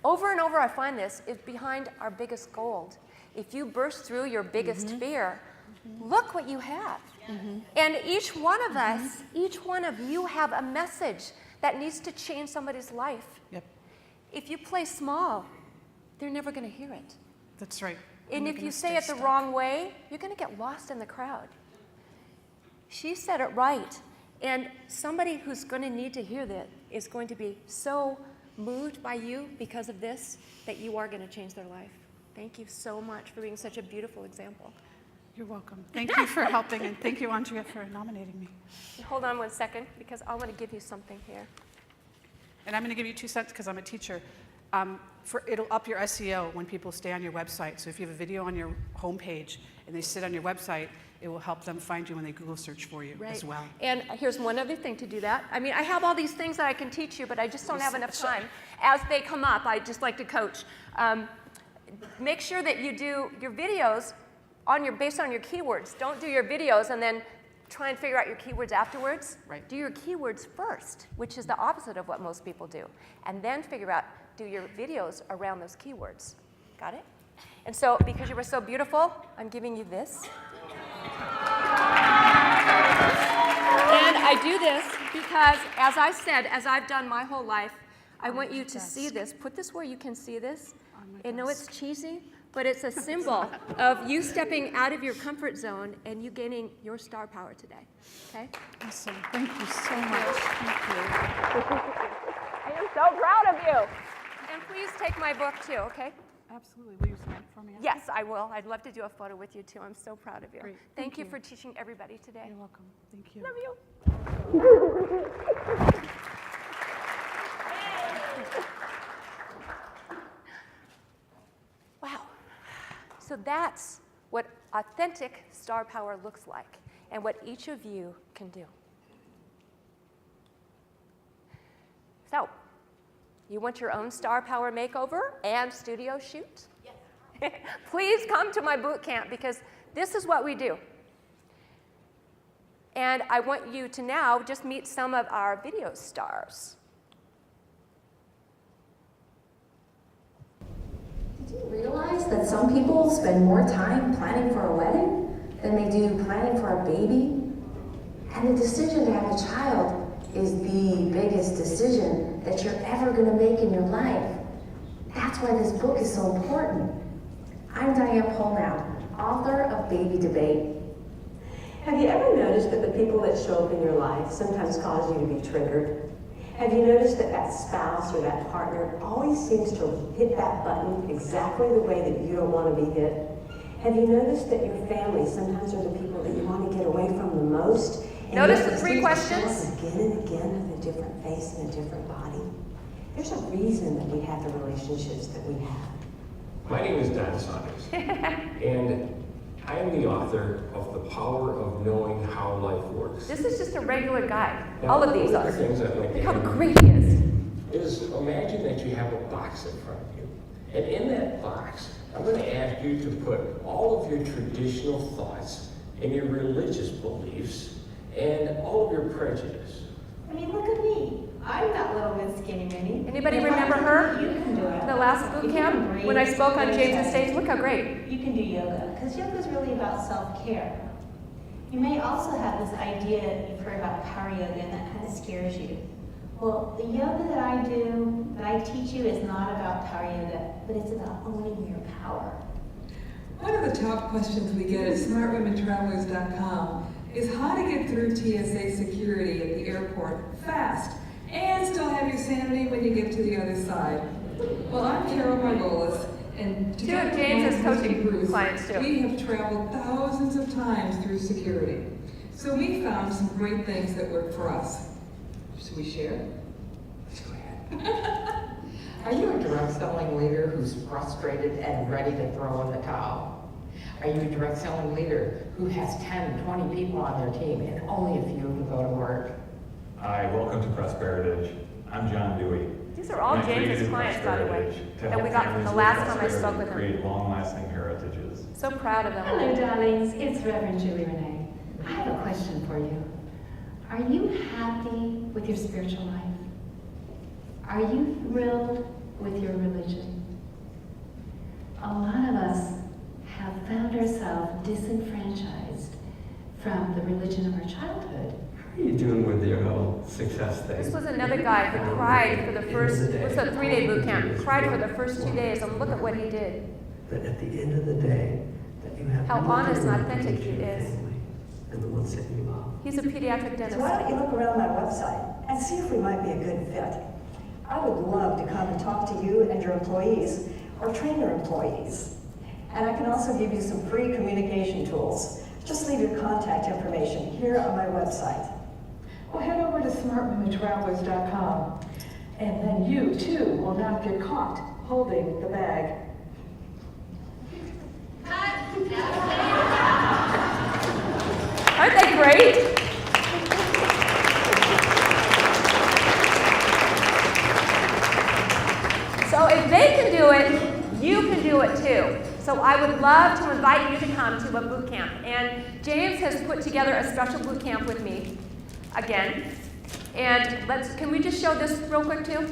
over and over I find this, is behind our biggest gold. If you burst through your biggest fear, look what you have. And each one of us, each one of you have a message that needs to change somebody's life. Yep. If you play small, they're never going to hear it. That's right. And if you say it the wrong way, you're going to get lost in the crowd. She said it right. And somebody who's going to need to hear that is going to be so moved by you because of this, that you are going to change their life. Thank you so much for being such a beautiful example. You're welcome. Thank you for helping, and thank you, Andrea, for nominating me. Hold on 1 second, because I want to give you something here. And I'm going to give you 2 cents because I'm a teacher. It'll up your SEO when people stay on your website. So if you have a video on your homepage and they sit on your website, it will help them find you when they Google search for you as well. And here's one other thing to do that. I mean, I have all these things that I can teach you, but I just don't have enough time. As they come up, I just like to coach. Make sure that you do your videos based on your keywords. Don't do your videos and then try and figure out your keywords afterwards. Right. Do your keywords first, which is the opposite of what most people do. And then do your videos around those keywords. Got it? And so, because you were so beautiful, I'm giving you this. And I do this because, as I said, as I've done my whole life, I want you to see this. Put this where you can see this. I know it's cheesy, but it's a symbol of you stepping out of your comfort zone and you gaining your star power today. Okay? Awesome. Thank you so much. Thank you. I am so proud of you. And please take my book too, okay? Absolutely. Will you sign it for me? Yes, I will. I'd love to do a photo with you too. I'm so proud of you. Great. Thank you for teaching everybody today. You're welcome. Thank you. Love you. Wow. So that's what authentic star power looks like and what each of you can do. So You want your own star power makeover and studio shoot? Yes. Please come to my boot camp because this is what we do. And I want you to now just meet some of our video stars. Did you realize that some people spend more time planning for a wedding than they do planning for a baby? And the decision to have a child is the biggest decision that you're ever going to make in your life. That's why this book is so important. I'm Diane Polnow, author of Baby Debate. Have you ever noticed that the people that show up in your life sometimes cause you to be triggered? Have you noticed that that spouse or that partner always seems to hit that button exactly the way that you don't want to be hit? Have you noticed that your family sometimes are the people that you want to get away from the most? Notice the three questions. Again and again with a different face and a different body. There's a reason that we have the relationships that we have. My name is Don Saunders, and I am the author of The Power of Knowing How Life Works. This is just a regular guide. Now, All of these one are. of the things I'd like Look to how have great he is imagine that you have a box in front of you. And in that box, I'm going to ask you to put all of your traditional thoughts and your religious beliefs and all of your prejudice. I mean, look at me. I'm not little Miss Skinny Minnie. Anybody If remember I can her? do it, you can do it. The last boot If you camp, can breathe, when I spoke on you James' can. stage, look how great. You can do yoga, because yoga is really about self-care. You may also have this idea, you've heard about power yoga, and that kind of scares you. Well, the yoga that I do, that I teach you, is not about power yoga, but it's about owning your power. One of the top questions we get at smartwomentravelers.com is how to get through TSA security at the airport fast and still have your sanity when you get to the other side. Well, I'm Carol Margolis, and Two together of with James's my husband coaching Bruce, clients, too. we have traveled thousands of times through security. So we found some great things that work for us. Should we share? Go ahead. Are you a direct selling leader who's frustrated and ready to throw in the towel? Are you a direct selling leader who has 10, 20 people on their team and only a few who go to work? Hi, welcome to Prosperidge. I'm John Dewey. These are all And I James's created clients, by the way, Prosperidge to that help we got from families the live last time I prosperity spoke and with them. create long-lasting heritages. So proud of them. Hello, darlings. It's Reverend Julie Renee. I have a question for you. Are you happy with your spiritual life? Are you thrilled with your religion? A lot of us have found ourselves disenfranchised from the religion of our childhood. How are you doing with your whole success thing? This was another guy who cried for the first, it was a 3-day boot camp, cried for the first 2 days, and look at what he did. But at the end of the day, that you have How people honest and who authentic take he your is. family and the ones that you love. He's a pediatric So why don't you dentist. look around my website and see if we might be a good fit? I would love to come and talk to you and your employees or train your employees. And I can also give you some free communication tools. Just leave your contact information here on my website. Well, head over to smartwomentravelers.com, and then you, too, will not get caught holding the bag. Aren't they great? So if they can do it, you can do it too. So I would love to invite you to come to a boot camp. And James has put together a special boot camp with me again. And can we just show this real quick too?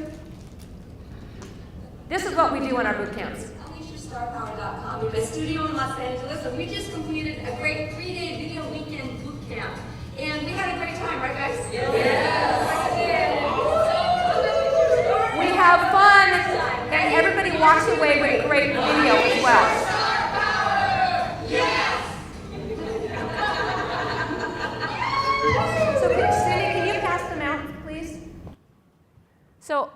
This is what we do in our boot camps. UnleashYourStarPower.com. We have a studio in Los Angeles, and we just completed a great 3-day video weekend boot camp. And we had a great time, right guys? Yes. We have fun, and everybody walks away with a great video as well. So Cindy, can you pass them out, please? So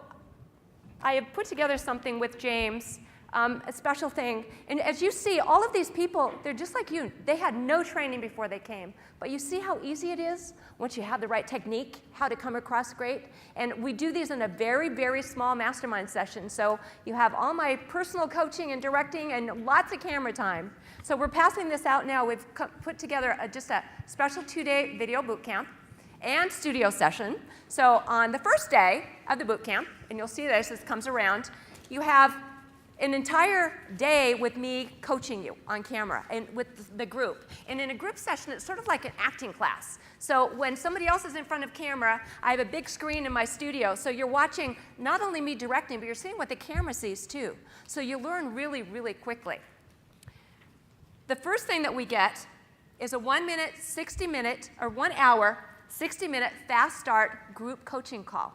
I have put together something with James, a special thing. And as you see, all of these people, they're just like you. They had no training before they came. But you see how easy it is once you have the right technique, how to come across great. And we do these in a very, very small mastermind session. So you have all my personal coaching and directing and lots of camera time. So we're passing this out now. We've put together just a special 2-day video boot camp. and studio session. So on the first day of the boot camp, and you'll see this comes around, you have an entire day with me coaching you on camera and with the group. And in a group session, it's sort of like an acting class. So when somebody else is in front of camera, I have a big screen in my studio. So you're watching not only me directing, but you're seeing what the camera sees too. So you learn really, really quickly. The first thing that we get is a 1 minute, 60 minute, or 1 hour, 60 minute fast start group coaching call.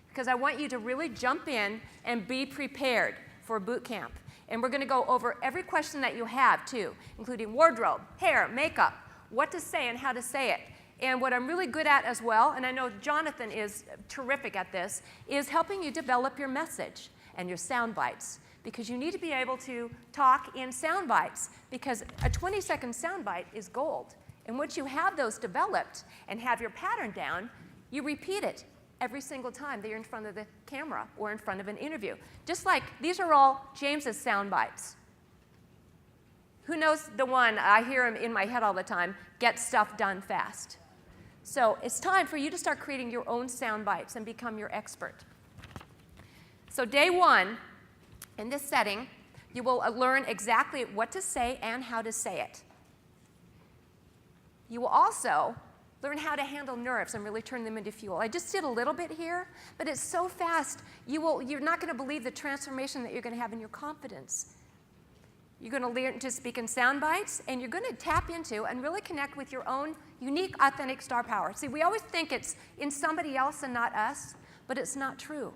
Because I want you to really jump in and be prepared for boot camp. And we're going to go over every question that you have too, including wardrobe, hair, makeup, what to say and how to say it. And what I'm really good at as well, and I know Jonathan is terrific at this, is helping you develop your message and your sound bites. Because you need to be able to talk in sound bites, because a 20-second sound bite is gold. And once you have those developed and have your pattern down, you repeat it every single time that you're in front of the camera or in front of an interview. Just like these are all James's sound bites. Who knows the one, I hear him in my head all the time, get stuff done fast. So it's time for you to start creating your own sound bites and become your expert. So day one, in this setting, you will learn exactly what to say and how to say it. You will also learn how to handle nerves and really turn them into fuel. I just did a little bit here, but it's so fast, you're not going to believe the transformation that you're going to have in your confidence. You're going to learn to speak in sound bites, and you're going to tap into and really connect with your own unique, authentic star power. See, we always think it's in somebody else and not us, but it's not true.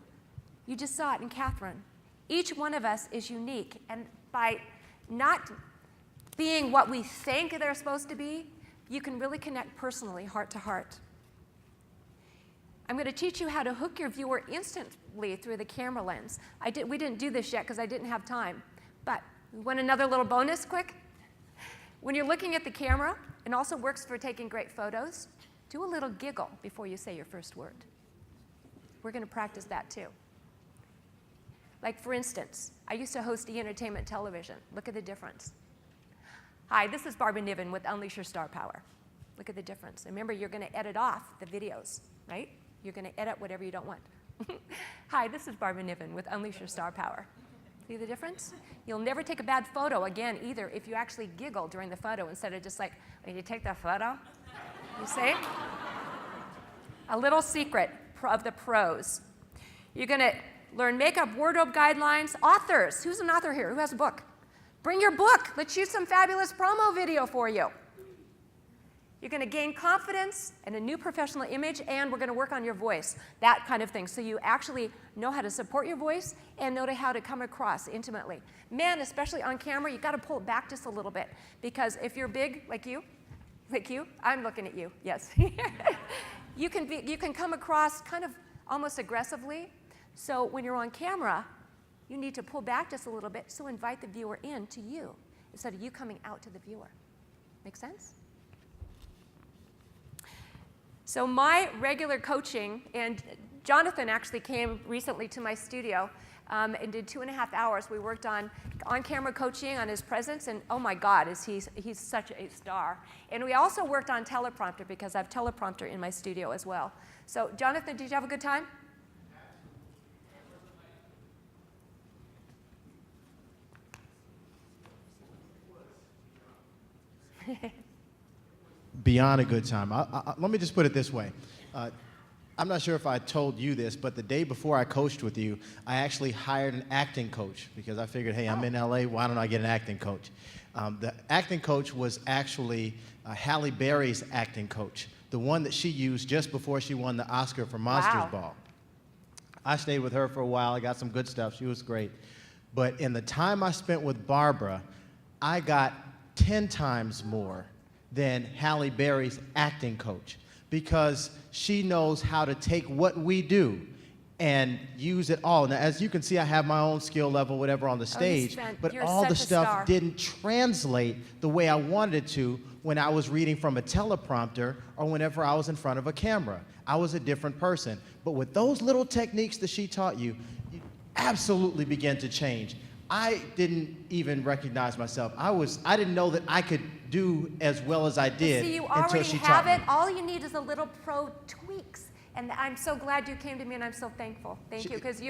You just saw it in Catherine. Each one of us is unique, and by not being what we think they're supposed to be, you can really connect personally, heart to heart. I'm going to teach you how to hook your viewer instantly through the camera lens. We didn't do this yet because I didn't have time, but you want another little bonus quick? When you're looking at the camera, and also works for taking great photos, do a little giggle before you say your first word. We're going to practice that too. Like for instance, I used to host E-Entertainment Television. Look at the difference. Hi, this is Barbara Niven with Unleash Your Star Power. Look at the difference. Remember, you're going to edit off the videos, right? You're going to edit whatever you don't want. Hi, this is Barbara Niven with Unleash Your Star Power. See the difference? You'll never take a bad photo again either if you actually giggle during the photo instead of just like, when you take that photo, you see? A little secret of the pros. You're going to learn makeup, wardrobe guidelines, authors. Who's an author here? Who has a book? Bring your book. Let's shoot some fabulous promo video for you. You're going to gain confidence and a new professional image, and we're going to work on your voice, that kind of thing. So you actually know how to support your voice and know how to come across intimately. Men, especially on camera, you've got to pull it back just a little bit, because if you're big like you, I'm looking at you, yes. you can come across kind of almost aggressively. So when you're on camera, you need to pull back just a little bit, so invite the viewer in to you instead of you coming out to the viewer. Make sense? So my regular coaching, and Jonathan actually came recently to my studio and did 2.5 hours. We worked on-camera coaching on his presence, and oh my God, he's such a star. And we also worked on teleprompter, because I have teleprompter in my studio as well. So Jonathan, did you have a good time? Beyond a good time. Let me just put it this way. I'm not sure if I told you this, but the day before I coached with you, I actually hired an acting coach, because I figured, hey, I'm in LA, why don't I get an acting coach? The acting coach was actually Halle Berry's acting coach, the one that she used just before she won the Oscar for Monsters Ball. I stayed with her for a while. I got some good stuff. She was great. But in the time I spent with Barbara, I got 10 times more than Halle Berry's acting coach, because she knows how to take what we do and use it all. Now, as you can see, I have my own skill level, whatever, on the stage, but all the stuff didn't translate the way I wanted it to when I was reading from a teleprompter or whenever I was in front of a camera. I was a different person. But with those little techniques that she taught you, you absolutely began to change. I didn't even recognize myself. I didn't know that I could do as well as I did See, you until already she have taught me. it. All you need is a little pro tweaks. And I'm so glad you came to me, and I'm so thankful. Thank you, because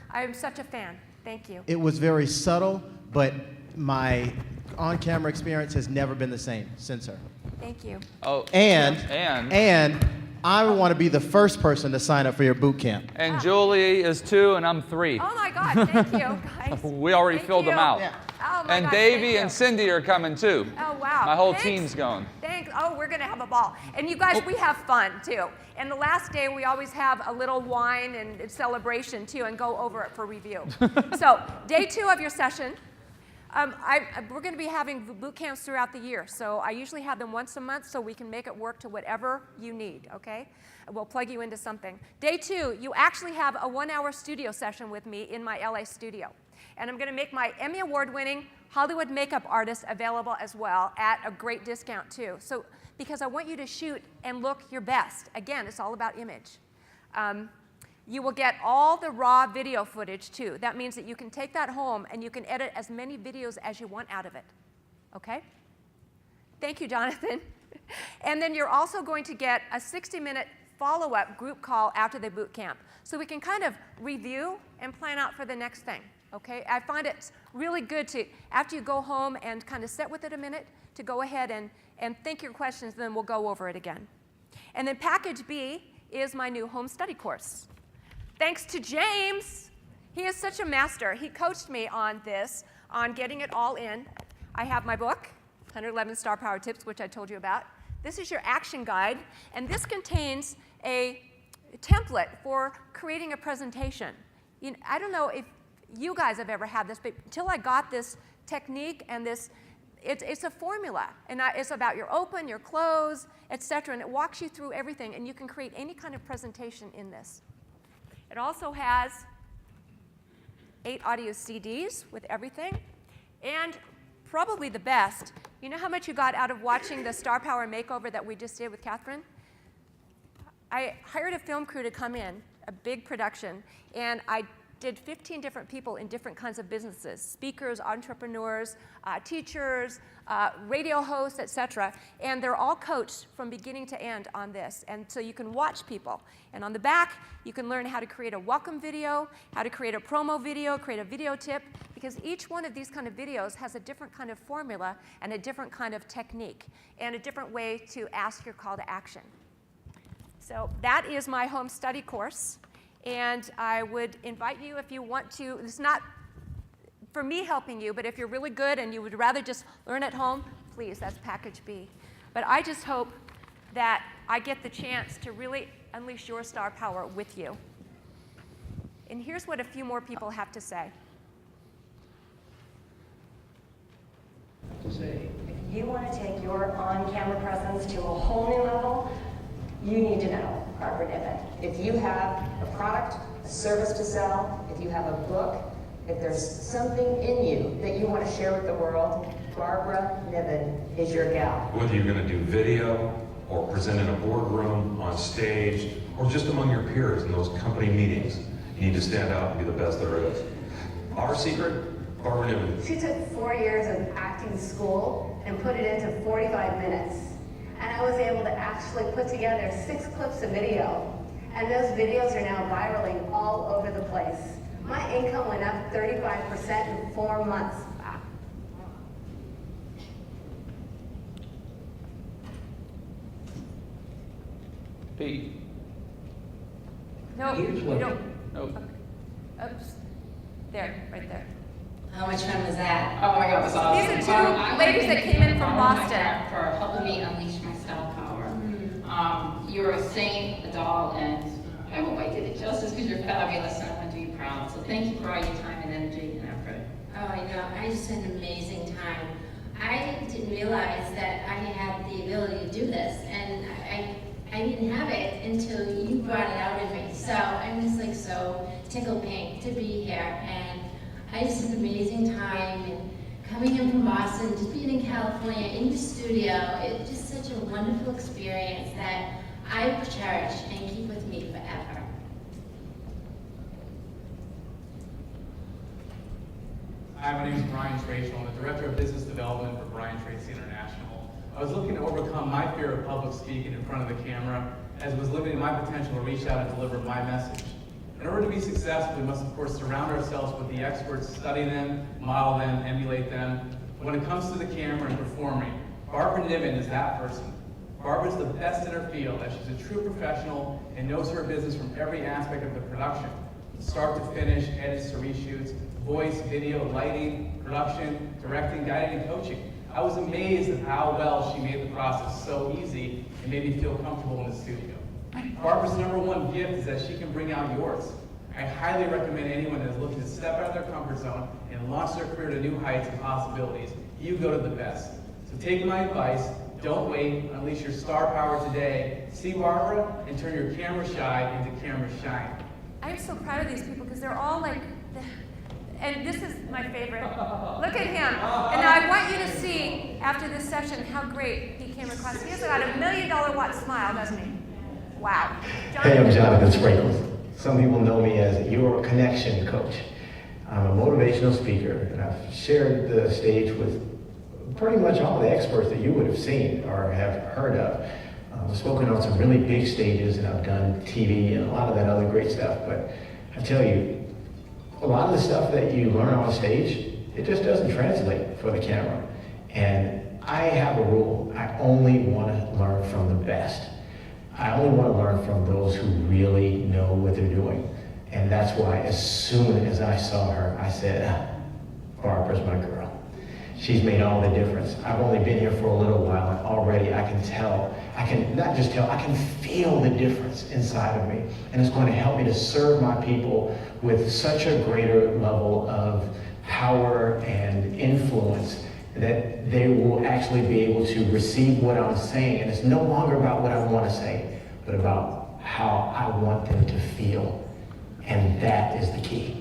I'm such a fan. Thank you. It was very subtle, but my on-camera experience has never been the same since her. Thank you. Oh, And I want to be the first person to sign up for your boot camp. And Julie is 2, and I'm 3. Oh my God! Thank you, guys. We already filled them out. Yeah. Oh my And gosh, Davey and Cindy are coming too. Oh wow! My whole Thanks. team's going. Thanks. Oh, we're gonna have a ball. And you guys, we have fun too. And the last day, we always have a little wine and celebration too, and go over it for review. So, day 2 of your session. We're going to be having boot camps throughout the year, so I usually have them once a month so we can make it work to whatever you need, okay? We'll plug you into something. Day 2, you actually have a 1-hour studio session with me in my LA studio. And I'm going to make my Emmy Award-winning Hollywood makeup artist available as well at a great discount too. So, because I want you to shoot and look your best. Again, it's all about image. You will get all the raw video footage too. That means that you can take that home and you can edit as many videos as you want out of it. Okay? Thank you, Jonathan. And then you're also going to get a 60-minute follow-up group call after the boot camp. So we can kind of review and plan out for the next thing. Okay? I find it's really good to, after you go home and kind of sit with it a minute, to go ahead and think your questions, then we'll go over it again. And then package B is my new home study course. Thanks to James. He is such a master. He coached me on this, on getting it all in. I have my book, 111 Star Power Tips, which I told you about. This is your action guide, and this contains a template for creating a presentation. I don't know if you guys have ever had this, but until I got this technique and this, it's a formula, and it's about your open, your close, etc., and it walks you through everything, and you can create any kind of presentation in this. It also has 8 audio CDs with everything, and probably the best, you know how much you got out of watching the Star Power makeover that we just did with Catherine? I hired a film crew to come in, a big production, and I did 15 different people in different kinds of businesses, speakers, entrepreneurs, teachers, radio hosts, etc. And they're all coached from beginning to end on this. And so you can watch people. And on the back, you can learn how to create a welcome video, how to create a promo video, create a video tip, because each one of these kind of videos has a different kind of formula and a different kind of technique and a different way to ask your call to action. So that is my home study course. And I would invite you, if you want to, it's not for me helping you, but if you're really good and you would rather just learn at home, please, that's package B. But I just hope that I get the chance to really unleash your star power with you. And here's what a few more people have to say. If you want to take your on-camera presence to a whole new level, you need to know Barbara Niven. If you have a product, a service to sell, if you have a book, if there's something in you that you want to share with the world, Barbara Niven is your gal. Whether you're going to do video or present in a boardroom, on stage, or just among your peers in those company meetings, you need to stand out and be the best there is. Our secret, Barbara Niven. She took 4 years of acting school and put it into 45 minutes. And I was able to actually put together 6 clips of video. And those videos are now viraling all over the place. My income went up 35% in 4 months. Wow. Pete. No, Here's you what- don't. Nope. Oops. There, right there. How much fun was that? Oh my God, it was awesome. These are 2 ladies that came in from Boston. For helping me unleash my star power. You're a saint, a doll, and I hope I did it justice because you're fabulous and I want to be proud. So thank you for all your time and energy and effort. Oh, I know. I just had an amazing time. I didn't realize that I had the ability to do this, and I didn't have it until you brought it out in me. So I'm just like so tickled pink to be here, and I just had an amazing time. And coming in from Boston, just being in California in the studio, it was just such a wonderful experience that I cherish and keep with me forever. Hi, my name is Brian Tracial. I'm the Director of Business Development for Brian Tracy International. I was looking to overcome my fear of public speaking in front of the camera, as it was limiting my potential to reach out and deliver my message. In order to be successful, we must of course surround ourselves with the experts, study them, model them, emulate them. When it comes to the camera and performing, Barbara Niven is that person. Barbara's the best in her field, as she's a true professional and knows her business from every aspect of the production. Start to finish, edits to reshoots, voice, video, lighting, production, directing, guiding, and coaching. I was amazed at how well she made the process so easy and made me feel comfortable in the studio. Barbara's #1 gift is that she can bring out yours. I highly recommend anyone that is looking to step out of their comfort zone and launch their career to new heights and possibilities. You go to the best. So take my advice, don't wait, unleash your star power today. See Barbara and turn your camera shy into camera shine. I'm so proud of these people because they're all like, and this is my favorite. Look at him. And I want you to see after this session how great he came across. He has got a $1 million watt smile, doesn't he? Wow. Hey, I'm Jonathan Sprinkles. Some people know me as your connection coach. I'm a motivational speaker, and I've shared the stage with pretty much all the experts that you would have seen or have heard of. I've spoken on some really big stages, and I've done TV and a lot of that other great stuff, but I tell you, a lot of the stuff that you learn on stage, it just doesn't translate for the camera. And I have a rule. I only want to learn from the best. I only want to learn from those who really know what they're doing. And that's why as soon as I saw her, I said, Barbara's my girl. She's made all the difference. I've only been here for a little while, and already I can tell, I can not just tell, I can feel the difference inside of me. And it's going to help me to serve my people with such a greater level of power and influence that they will actually be able to receive what I'm saying. And it's no longer about what I want to say, but about how I want them to feel. And that is the key.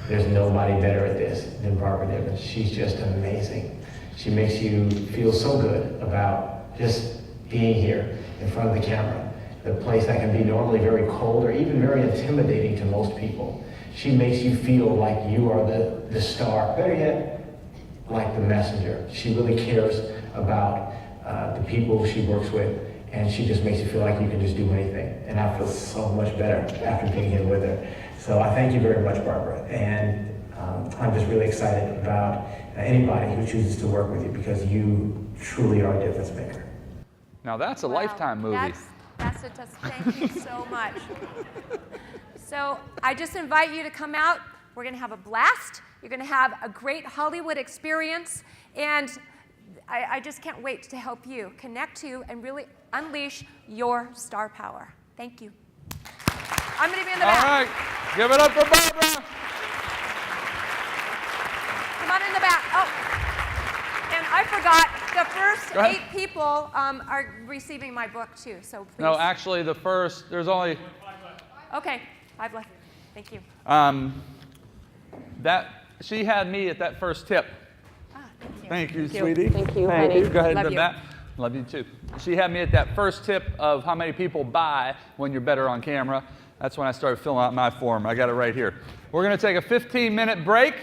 There's nobody better at this than Barbara Niven. She's just amazing. She makes you feel so good about just being here in front of the camera, the place that can be normally very cold or even very intimidating to most people. She makes you feel like you are the star. Better yet, like the messenger. She really cares about the people she works with, and she just makes you feel like you can just do anything. And I feel so much better after being here with her. So I thank you very much, Barbara. And I'm just really excited about anybody who chooses to work with you, because you truly are a difference maker. Now that's a Lifetime movie. That's it. Thank you so much. So I just invite you to come out. We're going to have a blast. You're going to have a great Hollywood experience. And I just can't wait to help you connect to and really unleash your star power. Thank you. I'm going to be in the back. All right. Give it up for Barbara. Come on in the back. Oh, and I forgot, the first 8 people are receiving my book too, so please. No, actually the first, there's only... Okay, 5 left. Thank you. She had me at that first tip. Thank you, sweetie. Thank you, honey. Go ahead Love and do you. that. Love you too. She had me at that first tip of how many people buy when you're better on camera. That's when I started filling out my form. I got it right here. We're going to take a 15-minute break.